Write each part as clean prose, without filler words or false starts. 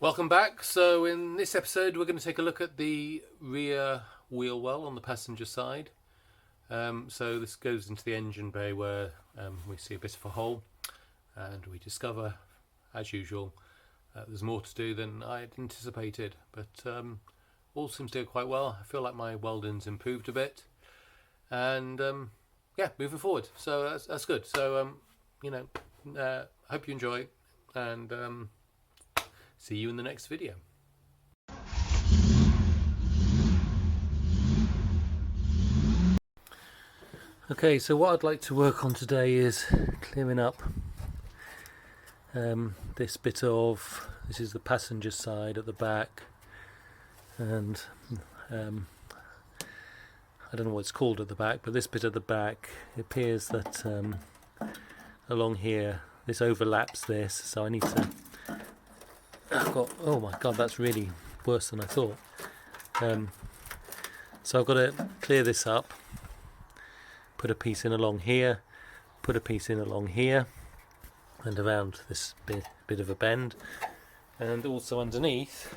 Welcome back. So in this episode we're going to take a look at the rear wheel well on the passenger side. So this goes into the engine bay where we see a bit of a hole, and we discover, as usual, there's more to do than I had anticipated, but all seems to go quite well. I feel like my welding's improved a bit, and yeah, moving forward. So that's good. So hope you enjoy, and see you in the next video. Okay, so what I'd like to work on today is clearing up this bit of, this is the passenger side at the back, and I don't know what it's called at the back, but this bit at the back, it appears that along here this overlaps this, so I need to, oh my god, that's really worse than I thought. So I've got to clear this up, put a piece in along here, put a piece in along here, and around this bit of a bend, and also underneath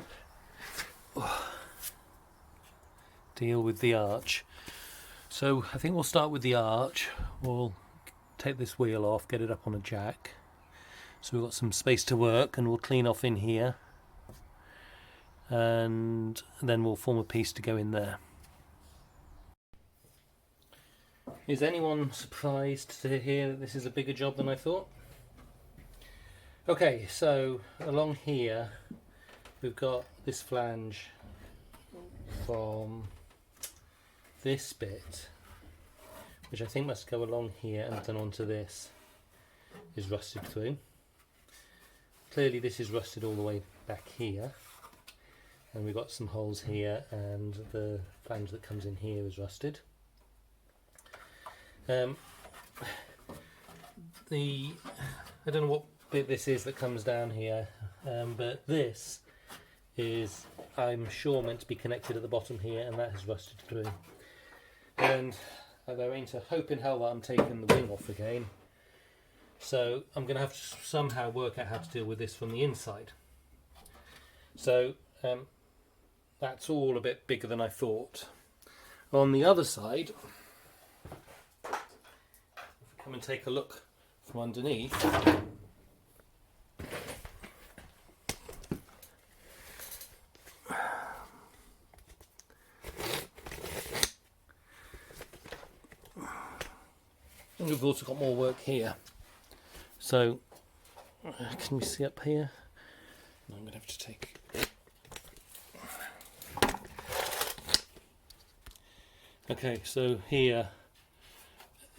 deal with the arch. So I think we'll start with the arch. We'll take this wheel off, get it up on a jack, so we've got some space to work, and we'll clean off in here, and then we'll form a piece to go in there. Is anyone surprised to hear that this is a bigger job than I thought? Okay, so along here we've got this flange from this bit, which I think must go along here and then onto this, is rusted through. Clearly this is rusted all the way back here, and we've got some holes here, and the flange that comes in here is rusted. I don't know what bit this is that comes down here, but this is, I'm sure, meant to be connected at the bottom here, and that has rusted through. And I'm going to hope in hell that I'm taking the wing off again. So I'm going to have to somehow work out how to deal with this from the inside. So that's all a bit bigger than I thought. On the other side, come and take a look from underneath. And we've also got more work here. So, can we see up here? No, I'm going to have to take. Okay, so here.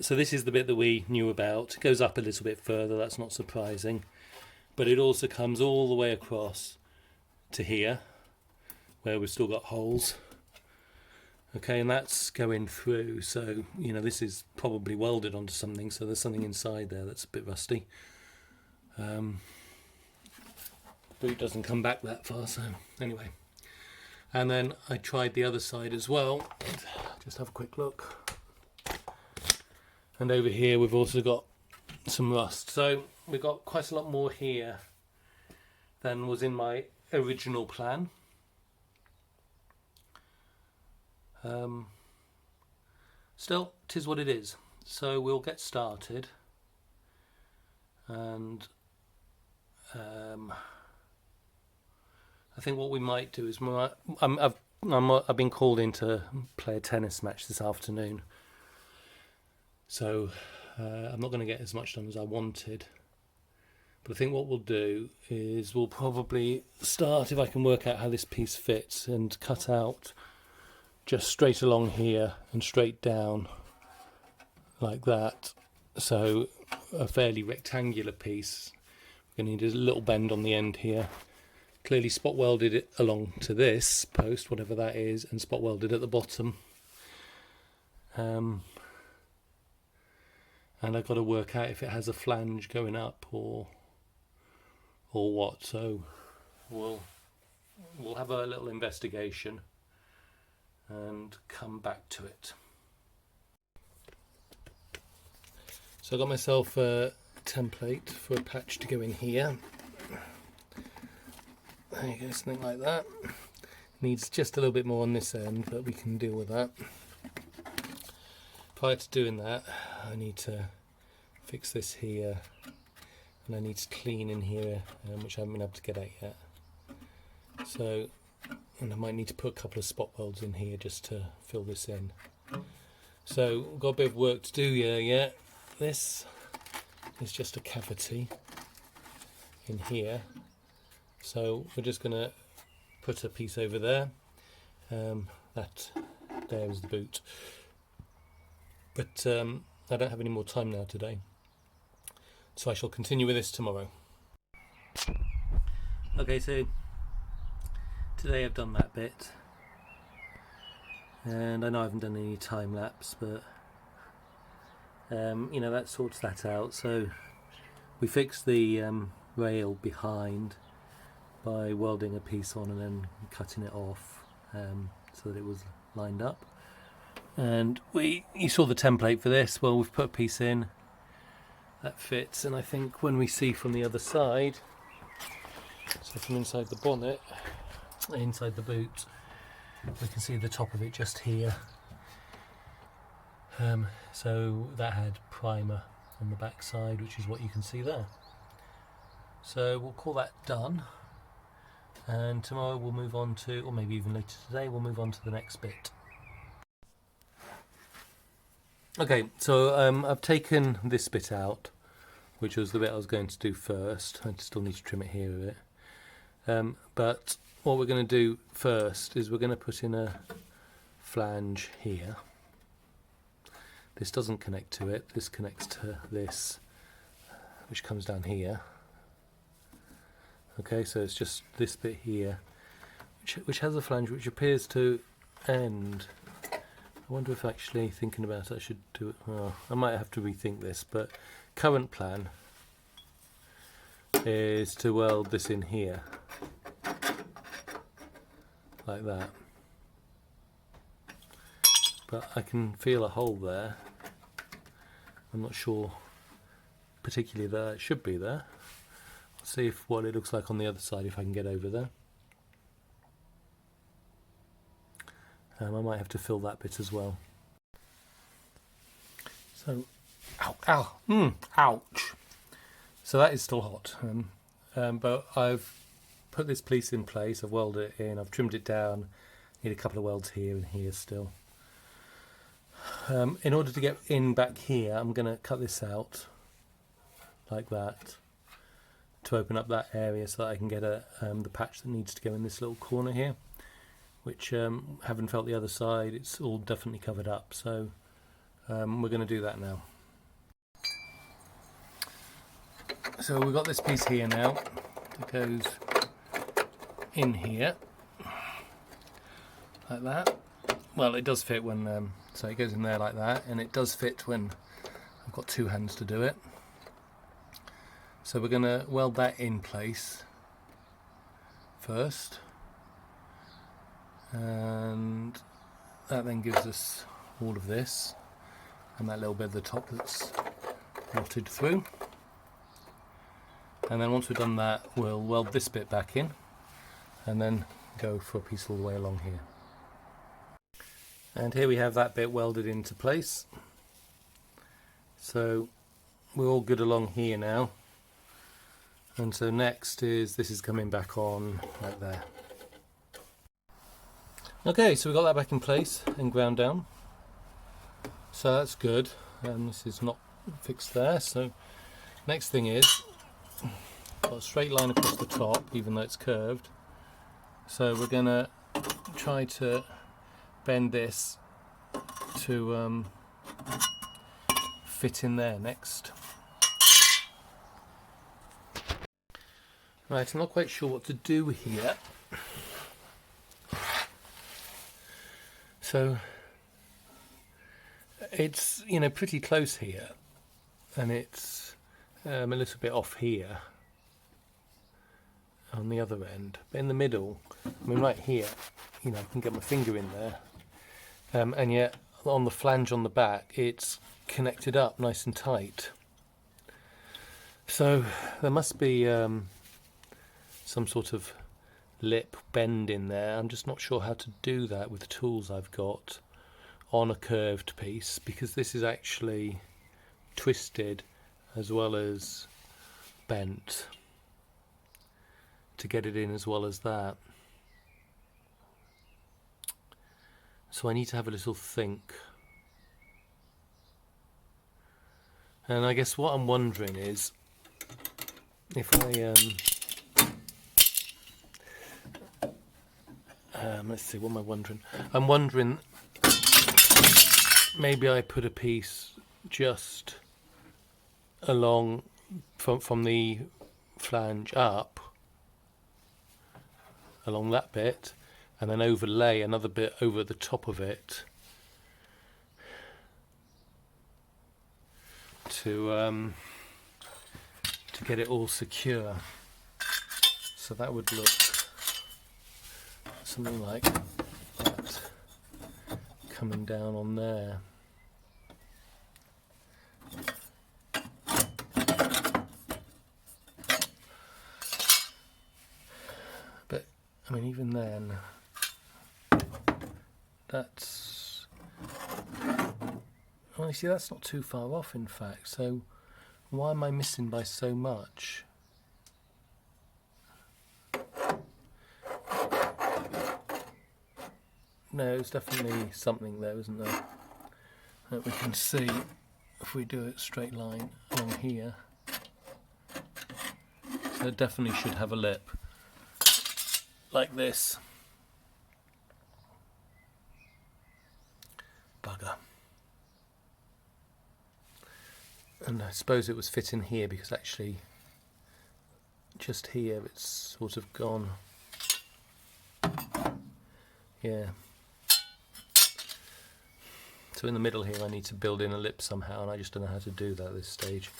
So this is the bit that we knew about. It goes up a little bit further, that's not surprising. But it also comes all the way across to here, where we've still got holes. Okay, and that's going through, so, you know, this is probably welded onto something, so there's something inside there that's a bit rusty. The boot doesn't come back that far, so anyway. And then I tried the other side as well. Just have a quick look. And over here we've also got some rust. So we've got quite a lot more here than was in my original plan. Still, 'tis what it is. So we'll get started. And I think what we might do is, I've been called in to play a tennis match this afternoon. So I'm not going to get as much done as I wanted, but I think what we'll do is we'll probably start, if I can work out how this piece fits, and cut out just straight along here and straight down like that. So a fairly rectangular piece. We're going to need a little bend on the end here. Clearly spot welded it along to this post, whatever that is, and spot welded at the bottom. And I've got to work out if it has a flange going up or what. So we'll have a little investigation and come back to it. So I got myself a template for a patch to go in here. There you go, something like that. Needs just a little bit more on this end, but we can deal with that. Prior to doing that, I need to fix this here, and I need to clean in here, which I haven't been able to get at yet. So, and I might need to put a couple of spot welds in here just to fill this in. So, we've got a bit of work to do here yet. This is just a cavity in here. So, we're just going to put a piece over there. That there is the boot. But I don't have any more time now today. So I shall continue with this tomorrow. Okay, so today I've done that bit. And I know I haven't done any time lapse, but you know, that sorts that out. So we fixed the rail behind by welding a piece on and then cutting it off so that it was lined up. And you saw the template for this. Well, we've put a piece in that fits, and I think when we see from the other side, so from inside the bonnet, inside the boot, we can see the top of it just here. So that had primer on the back side, which is what you can see there. So we'll call that done, and tomorrow we'll move on to, or maybe even later today, we'll move on to the next bit. Okay, so I've taken this bit out, which was the bit I was going to do first. I still need to trim it here a bit. But what we're going to do first is we're going to put in a flange here. This doesn't connect to it. This connects to this, which comes down here. Okay, so it's just this bit here, which has a flange which appears to end. I wonder if actually thinking about it I should do it. Oh, I might have to rethink this, but current plan is to weld this in here like that. But I can feel a hole there. I'm not sure particularly that it should be there. I'll see what it looks like on the other side if I can get over there. I might have to fill that bit as well. So, ouch. So that is still hot. But I've put this piece in place, I've welded it in, I've trimmed it down, need a couple of welds here and here still. In order to get in back here, I'm going to cut this out like that to open up that area so that I can get the patch that needs to go in this little corner here, which haven't felt the other side. It's all definitely covered up, so we're going to do that now. So we've got this piece here now that goes in here like that. Well, it does fit when so it goes in there like that, and it does fit when I've got two hands to do it. So we're going to weld that in place first, and that then gives us all of this and that little bit of the top that's knotted through. And then once we've done that, we'll weld this bit back in and then go for a piece all the way along here. And here we have that bit welded into place. So we're all good along here now. And so next is, this is coming back on right there. Okay, so we've got that back in place and ground down. So that's good. And this is not fixed there. So next thing is, got a straight line across the top, even though it's curved. So we're going to try to bend this to fit in there next. Right, I'm not quite sure what to do here. So it's, you know, pretty close here, and it's a little bit off here on the other end, but in the middle, I mean right here, you know, I can get my finger in there, and yet on the flange on the back it's connected up nice and tight. So there must be some sort of lip bend in there. I'm just not sure how to do that with the tools I've got on a curved piece, because this is actually twisted as well as bent to get it in as well as that. So I need to have a little think. And I guess what I'm wondering is if I let's see, what am I wondering? I'm wondering maybe I put a piece just along from the flange up along that bit, and then overlay another bit over the top of it to get it all secure. So that would look something like that coming down on there. But I mean, even then, that's, well, you see, that's not too far off, in fact. So why am I missing by so much? No, there's definitely something there, isn't there? That we can see if we do it straight line along here. So it definitely should have a lip like this. Bugger. And I suppose it was fitting here because actually just here it's sort of gone. Yeah. So in the middle here I need to build in a lip somehow, and I just don't know how to do that at this stage.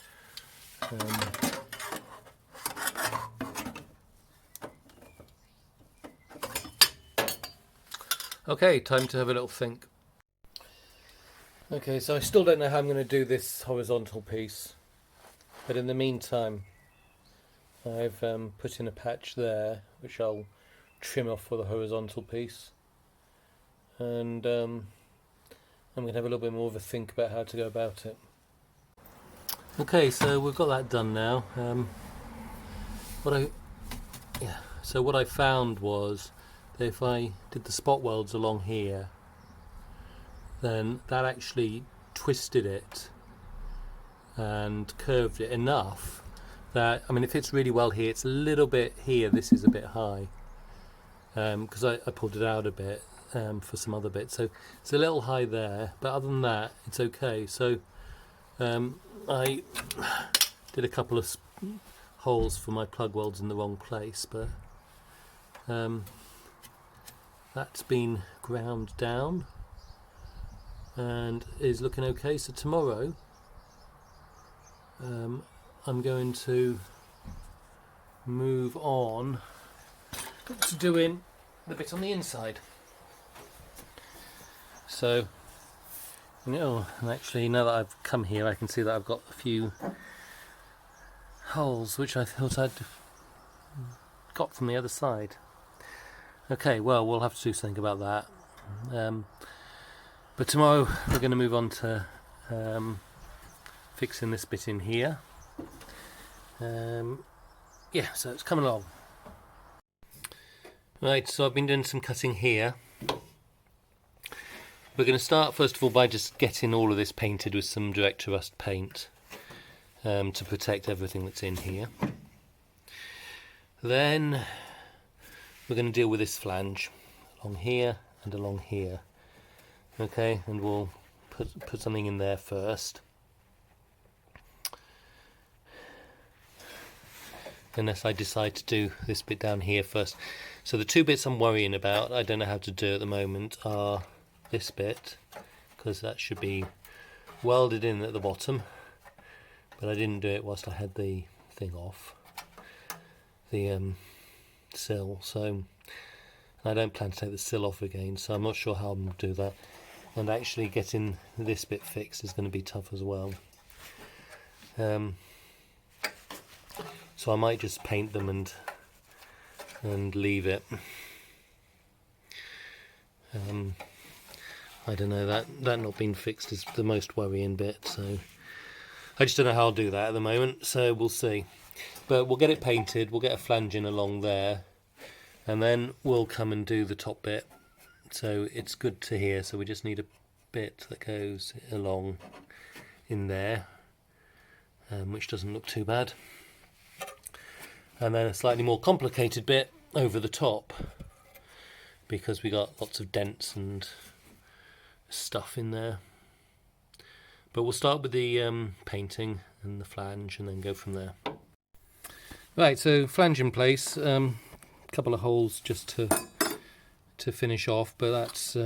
Okay, time to have a little think. Okay, so I still don't know how I'm going to do this horizontal piece, but in the meantime I've put in a patch there which I'll trim off for the horizontal piece, and I'm going to have a little bit more of a think about how to go about it. Okay, so we've got that done now. So what I found was that if I did the spot welds along here, then that actually twisted it and curved it enough that, I mean, it fits really well here. It's a little bit here, this is a bit high, because I pulled it out a bit for some other bits, so it's a little high there, but other than that it's okay. So I did a couple of holes for my plug welds in the wrong place, but that's been ground down and is looking okay. So tomorrow I'm going to move on to doing the bit on the inside. So, you know, and actually now that I've come here I can see that I've got a few holes which I thought I'd got from the other side. Okay, well, we'll have to do something about that. But tomorrow we're going to move on to fixing this bit in here. Yeah, so it's coming along. Right, so I've been doing some cutting here. We're going to start first of all by just getting all of this painted with some direct to rust paint to protect everything that's in here. Then we're going to deal with this flange along here and along here. Okay, and we'll put something in there first. Unless I decide to do this bit down here first. So the two bits I'm worrying about, I don't know how to do at the moment, are this bit, because that should be welded in at the bottom, but I didn't do it whilst I had the thing off, the sill, so I don't plan to take the sill off again, so I'm not sure how I'm going to do that. And actually getting this bit fixed is going to be tough as well. So I might just paint them and and leave it. I don't know, that not being fixed is the most worrying bit, so I just don't know how I'll do that at the moment, so we'll see. But we'll get it painted, we'll get a flange in along there, and then we'll come and do the top bit. So it's good to hear, so we just need a bit that goes along in there, which doesn't look too bad. And then a slightly more complicated bit over the top, because we got lots of dents and stuff in there. But we'll start with the painting and the flange and then go from there. Right, so flange in place, a couple of holes just to finish off, but that's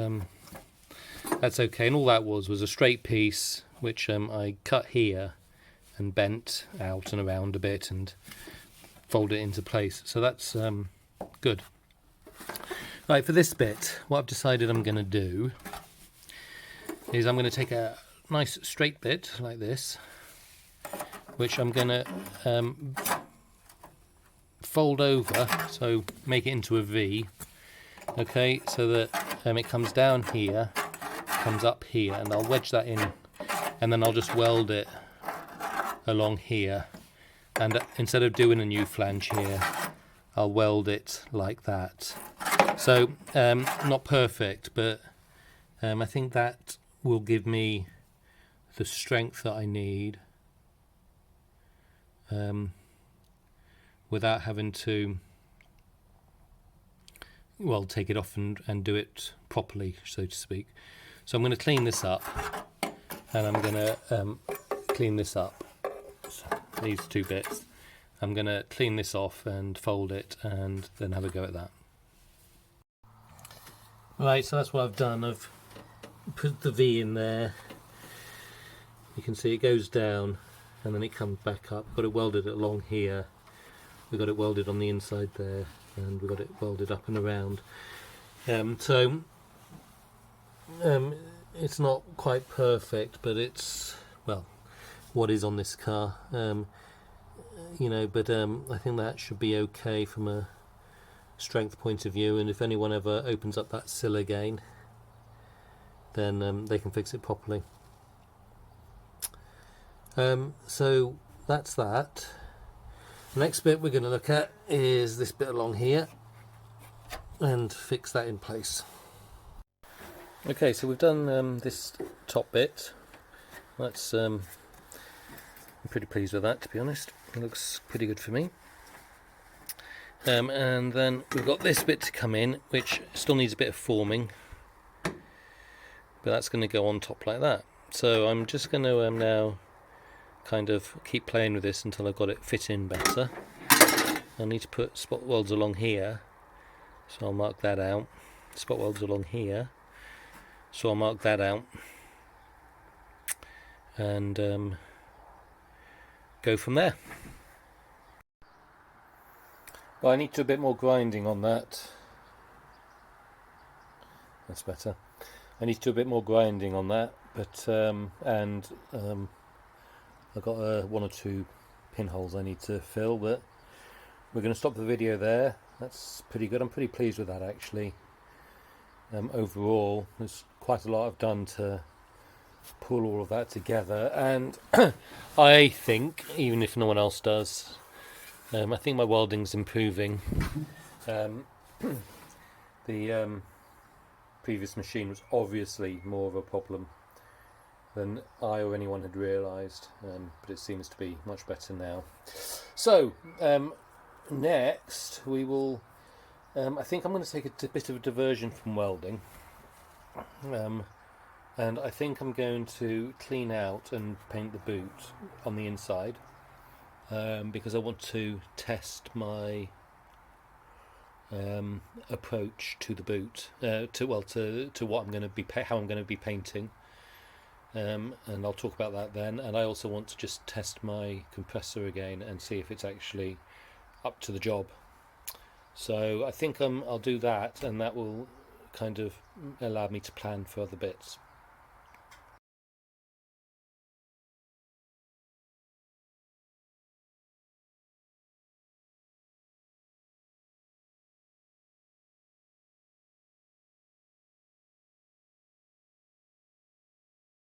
okay. And all that was a straight piece which I cut here and bent out and around a bit and fold it into place, so that's good. Right, for this bit, what I've decided I'm going to do is I'm going to take a nice straight bit like this, which I'm going to fold over, so make it into a V, okay, so that it comes down here, comes up here, and I'll wedge that in, and then I'll just weld it along here, and instead of doing a new flange here, I'll weld it like that. So not perfect, but I think that will give me the strength that I need without having to, well, take it off and do it properly, so to speak. So I'm going to clean this up, and I'm going to clean this up, so these two bits. I'm going to clean this off and fold it and then have a go at that. Right, so that's what I've done. I've put the V in there. You can see it goes down and then it comes back up. Got it welded along here. We got it welded on the inside there, and we got it welded up and around. It's not quite perfect, but it's, well, what is on this car. You know, but I think that should be okay from a strength point of view, and if anyone ever opens up that sill again, then they can fix it properly. So that's that. The next bit we're going to look at is this bit along here and fix that in place. Okay, so we've done this top bit. That's I'm pretty pleased with that, to be honest. It looks pretty good for me. And then we've got this bit to come in, which still needs a bit of forming, but that's going to go on top like that. So I'm just going to now kind of keep playing with this until I've got it fit in better. I need to put spot welds along here, so I'll mark that out. Spot welds along here, so I'll mark that out, and go from there. Well, I need to do a bit more grinding on that. That's better. I need to do a bit more grinding on that, but I've got one or two pinholes I need to fill, but we're going to stop the video there. That's pretty good. I'm pretty pleased with that, actually. Overall, there's quite a lot I've done to pull all of that together, and I think, even if no one else does, I think my welding's improving. The previous machine was obviously more of a problem than I or anyone had realised, but it seems to be much better now. So next we will, I think I'm going to take a bit of a diversion from welding, and I think I'm going to clean out and paint the boot on the inside, because I want to test my approach to the boot, to what I'm going to be how I'm going to be painting, and I'll talk about that then. And I also want to just test my compressor again and see if it's actually up to the job. So I think I'll do that, and that will kind of allow me to plan for other bits.